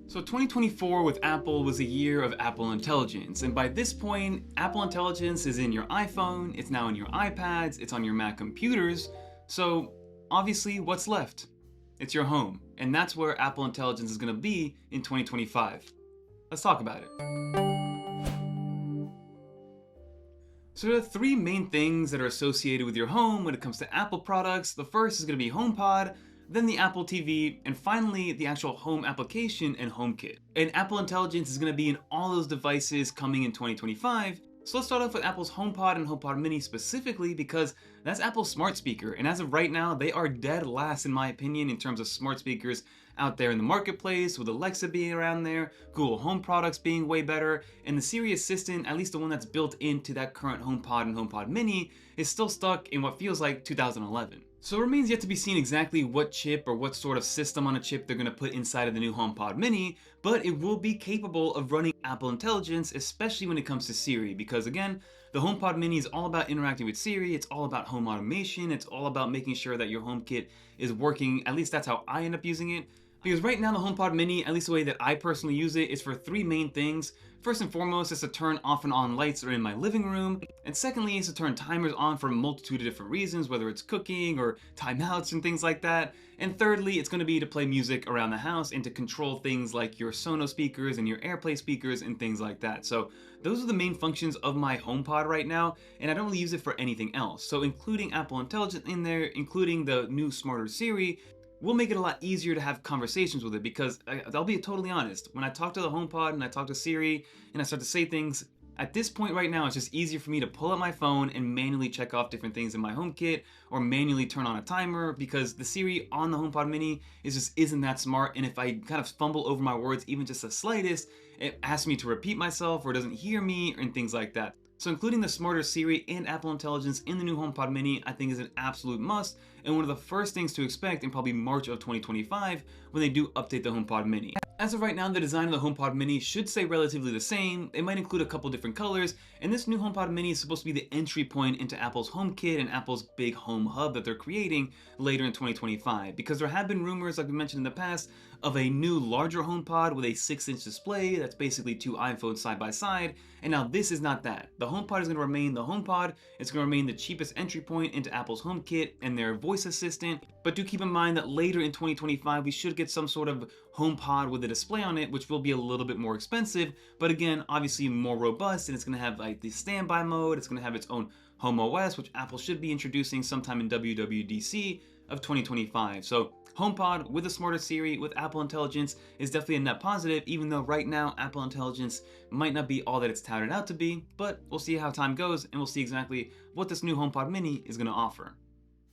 So 2024 with Apple was a year of Apple Intelligence, and by this point, Apple Intelligence is in your iPhone, it's now in your iPads, it's on your Mac computers, so obviously what's left? It's your home, and that's where Apple Intelligence is going to be in 2025. Let's talk about it. So there are three main things that are associated with your home when it comes to Apple products. The first is going to be HomePod, then the Apple TV, and finally the actual home application and HomeKit. And Apple Intelligence is going to be in all those devices coming in 2025. So let's start off with Apple's HomePod and HomePod Mini specifically because that's Apple's smart speaker. And as of right now, they are dead last in my opinion in terms of smart speakers out there in the marketplace, with Alexa being around there, Google Home products being way better, and the Siri Assistant, at least the one that's built into that current HomePod and HomePod Mini, is still stuck in what feels like 2011. So it remains yet to be seen exactly what chip or what sort of system on a chip they're going to put inside of the new HomePod Mini, but it will be capable of running Apple Intelligence, especially when it comes to Siri, because again, the HomePod Mini is all about interacting with Siri, it's all about home automation, it's all about making sure that your HomeKit is working, at least that's how I end up using it. Because right now the HomePod Mini, at least the way that I personally use it, is for three main things. First and foremost is to turn off and on lights that are in my living room. And secondly is to turn timers on for a multitude of different reasons, whether it's cooking or timeouts and things like that. And thirdly, it's going to be to play music around the house and to control things like your Sonos speakers and your AirPlay speakers and things like that. So those are the main functions of my HomePod right now, and I don't really use it for anything else. So including Apple Intelligence in there, including the new smarter Siri, will make it a lot easier to have conversations with it, because I'll be totally honest, when I talk to the HomePod and I talk to Siri and I start to say things, at this point right now it's just easier for me to pull up my phone and manually check off different things in my HomeKit or manually turn on a timer, because the Siri on the HomePod Mini isn't that smart, and if I kind of fumble over my words even just the slightest, it asks me to repeat myself or doesn't hear me and things like that. So including the smarter Siri and Apple Intelligence in the new HomePod Mini I think is an absolute must, and one of the first things to expect in probably March of 2025 when they do update the HomePod Mini. As of right now, the design of the HomePod Mini should stay relatively the same. It might include a couple different colors, and this new HomePod Mini is supposed to be the entry point into Apple's HomeKit and Apple's big home hub that they're creating later in 2025, because there have been rumors, like we mentioned in the past, of a new larger HomePod with a 6-inch display that's basically two iPhones side by side, and now this is not that. The HomePod is going to remain the HomePod, it's going to remain the cheapest entry point into Apple's HomeKit and their voice assistant, but do keep in mind that later in 2025 we should get some sort of HomePod with a display on it, which will be a little bit more expensive, but again, obviously more robust, and it's going to have like the standby mode, it's going to have its own Home OS, which Apple should be introducing sometime in WWDC of 2025. So HomePod with a smarter Siri with Apple Intelligence is definitely a net positive, even though right now Apple Intelligence might not be all that it's touted out to be, but we'll see how time goes and we'll see exactly what this new HomePod Mini is going to offer.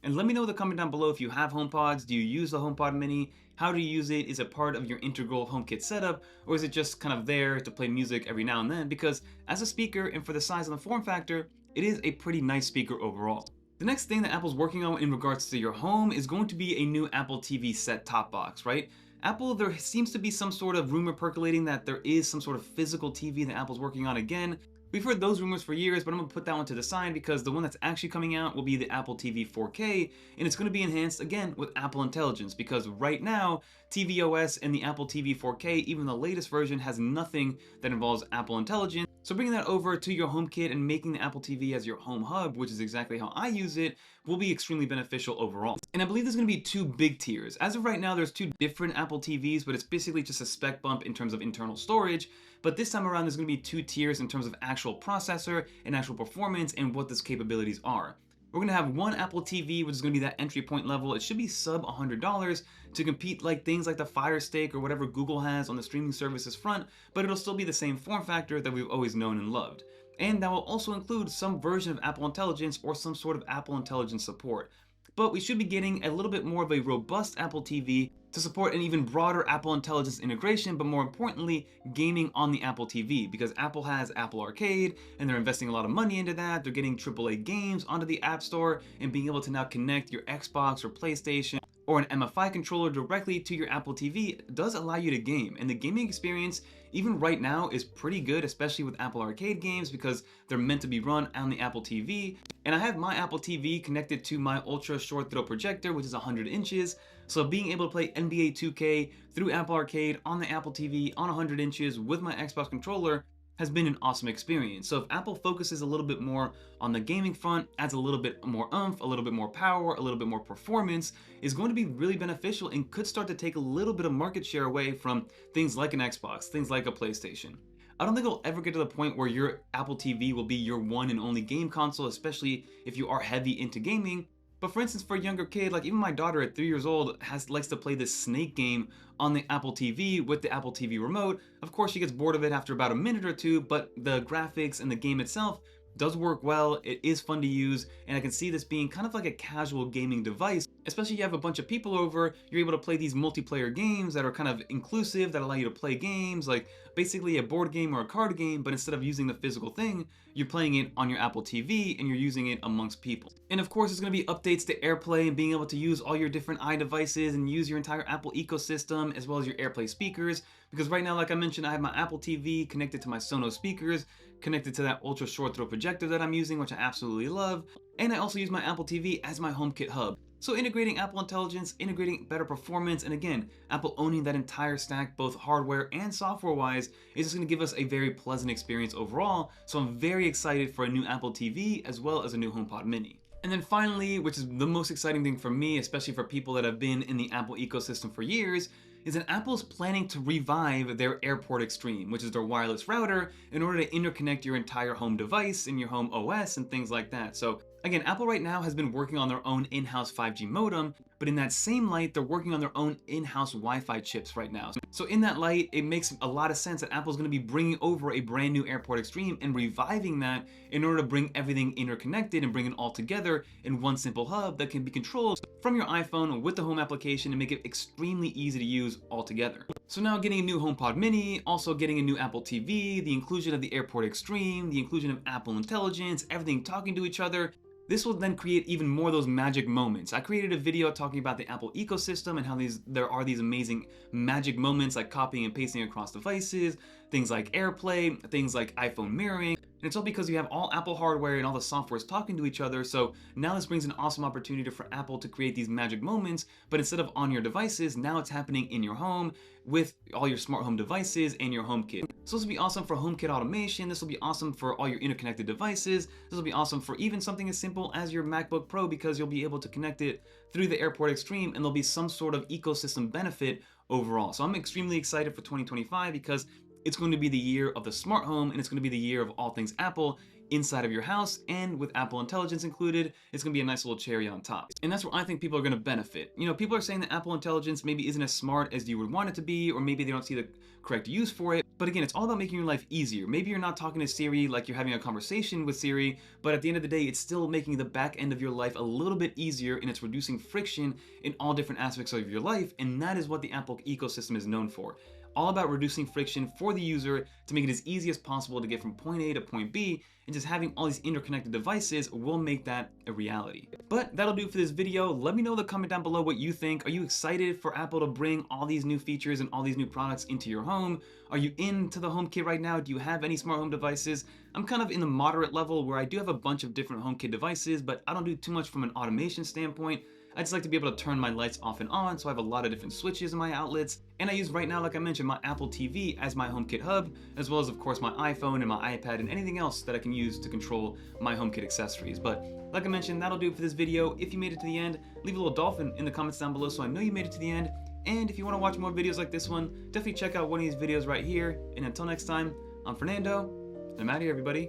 And let me know in the comment down below if you have HomePods. Do you use the HomePod Mini? How do you use it? Is it part of your integral HomeKit setup, or is it just kind of there to play music every now and then? Because as a speaker and for the size and the form factor, it is a pretty nice speaker overall. The next thing that Apple's working on in regards to your home is going to be a new Apple TV set-top box, right? Apple, there seems to be some sort of rumor percolating that there is some sort of physical TV that Apple's working on again. We've heard those rumors for years, but I'm going to put that one to the side because the one that's actually coming out will be the Apple TV 4K, and it's going to be enhanced again with Apple Intelligence, because right now, tvOS and the Apple TV 4K, even the latest version, has nothing that involves Apple Intelligence. So bringing that over to your HomeKit and making the Apple TV as your home hub, which is exactly how I use it, will be extremely beneficial overall. And I believe there's going to be two big tiers. As of right now, there's two different Apple TVs, but it's basically just a spec bump in terms of internal storage. But this time around, there's going to be two tiers in terms of actual processor and actual performance and what those capabilities are. We're going to have one Apple TV, which is going to be that entry point level. It should be sub $100 to compete like things like the Fire Stick or whatever Google has on the streaming services front, but it'll still be the same form factor that we've always known and loved. And that will also include some version of Apple Intelligence or some sort of Apple Intelligence support. But we should be getting a little bit more of a robust Apple TV to support an even broader Apple Intelligence integration, but more importantly, gaming on the Apple TV, because Apple has Apple Arcade, and they're investing a lot of money into that. They're getting AAA games onto the App Store, and being able to now connect your Xbox or PlayStation or an MFI controller directly to your Apple TV does allow you to game. And the gaming experience, even right now, is pretty good, especially with Apple Arcade games because they're meant to be run on the Apple TV. And I have my Apple TV connected to my ultra short throw projector, which is 100 inches. So being able to play NBA 2K through Apple Arcade on the Apple TV on 100 inches with my Xbox controller has been an awesome experience. So if Apple focuses a little bit more on the gaming front, adds a little bit more oomph, a little bit more power, a little bit more performance, is going to be really beneficial and could start to take a little bit of market share away from things like an Xbox, things like a PlayStation. I don't think it'll ever get to the point where your Apple TV will be your one and only game console, especially if you are heavy into gaming. But for instance, for a younger kid, like even my daughter at 3 years old likes to play this snake game on the Apple TV with the Apple TV remote. Of course, she gets bored of it after about a minute or two, but the graphics and the game itself does work well, it is fun to use, and I can see this being kind of like a casual gaming device. Especially if you have a bunch of people over, you're able to play these multiplayer games that are kind of inclusive, that allow you to play games like basically a board game or a card game, but instead of using the physical thing, you're playing it on your Apple TV and you're using it amongst people. And of course, there's going to be updates to AirPlay and being able to use all your different iDevices and use your entire Apple ecosystem as well as your AirPlay speakers. Because right now, like I mentioned, I have my Apple TV connected to my Sonos speakers, connected to that ultra short throw projector that I'm using, which I absolutely love. And I also use my Apple TV as my HomeKit hub. So integrating Apple Intelligence, integrating better performance, and again, Apple owning that entire stack, both hardware and software-wise, is just going to give us a very pleasant experience overall. So I'm very excited for a new Apple TV as well as a new HomePod mini. And then finally, which is the most exciting thing for me, especially for people that have been in the Apple ecosystem for years, is that Apple's planning to revive their AirPort Extreme, which is their wireless router, in order to interconnect your entire home device and your home OS and things like that. So again, Apple right now has been working on their own in-house 5G modem, but in that same light, they're working on their own in-house Wi-Fi chips right now. So in that light, it makes a lot of sense that Apple's going to be bringing over a brand new AirPort Extreme and reviving that in order to bring everything interconnected and bring it all together in one simple hub that can be controlled from your iPhone with the Home application and make it extremely easy to use altogether. So now getting a new HomePod mini, also getting a new Apple TV, the inclusion of the AirPort Extreme, the inclusion of Apple Intelligence, everything talking to each other. This will then create even more of those magic moments. I created a video talking about the Apple ecosystem and how there are these amazing magic moments like copying and pasting across devices, things like AirPlay, things like iPhone mirroring. And it's all because you have all Apple hardware and all the software is talking to each other. So now this brings an awesome opportunity for Apple to create these magic moments, but instead of on your devices, now it's happening in your home with all your smart home devices and your HomeKit. So this will be awesome for HomeKit automation. This will be awesome for all your interconnected devices. This will be awesome for even something as simple as your MacBook Pro because you'll be able to connect it through the AirPort Extreme and there'll be some sort of ecosystem benefit overall. So I'm extremely excited for 2025 because it's going to be the year of the smart home and it's going to be the year of all things Apple inside of your house, and with Apple Intelligence included, it's going to be a nice little cherry on top. And that's where I think people are going to benefit. You know, people are saying that Apple Intelligence maybe isn't as smart as you would want it to be, or maybe they don't see the correct use for it. But again, it's all about making your life easier. Maybe you're not talking to Siri like you're having a conversation with Siri, but at the end of the day, it's still making the back end of your life a little bit easier, and it's reducing friction in all different aspects of your life, and that is what the Apple ecosystem is known for. All about reducing friction for the user to make it as easy as possible to get from point A to point B, and just having all these interconnected devices will make that a reality. But that'll do for this video. Let me know in the comment down below what you think. Are you excited for Apple to bring all these new features and all these new products into your home? Are you into the HomeKit right now? Do you have any smart home devices? I'm kind of in the moderate level where I do have a bunch of different HomeKit devices, but I don't do too much from an automation standpoint. I just like to be able to turn my lights off and on, so I have a lot of different switches in my outlets. And I use right now, like I mentioned, my Apple TV as my HomeKit hub, as well as of course my iPhone and my iPad and anything else that I can use to control my HomeKit accessories. But like I mentioned, that'll do it for this video. If you made it to the end, leave a little dolphin in the comments down below so I know you made it to the end. And if you want to watch more videos like this one, definitely check out one of these videos right here. And until next time, I'm Fernando, and I'm out of here, everybody.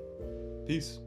Peace.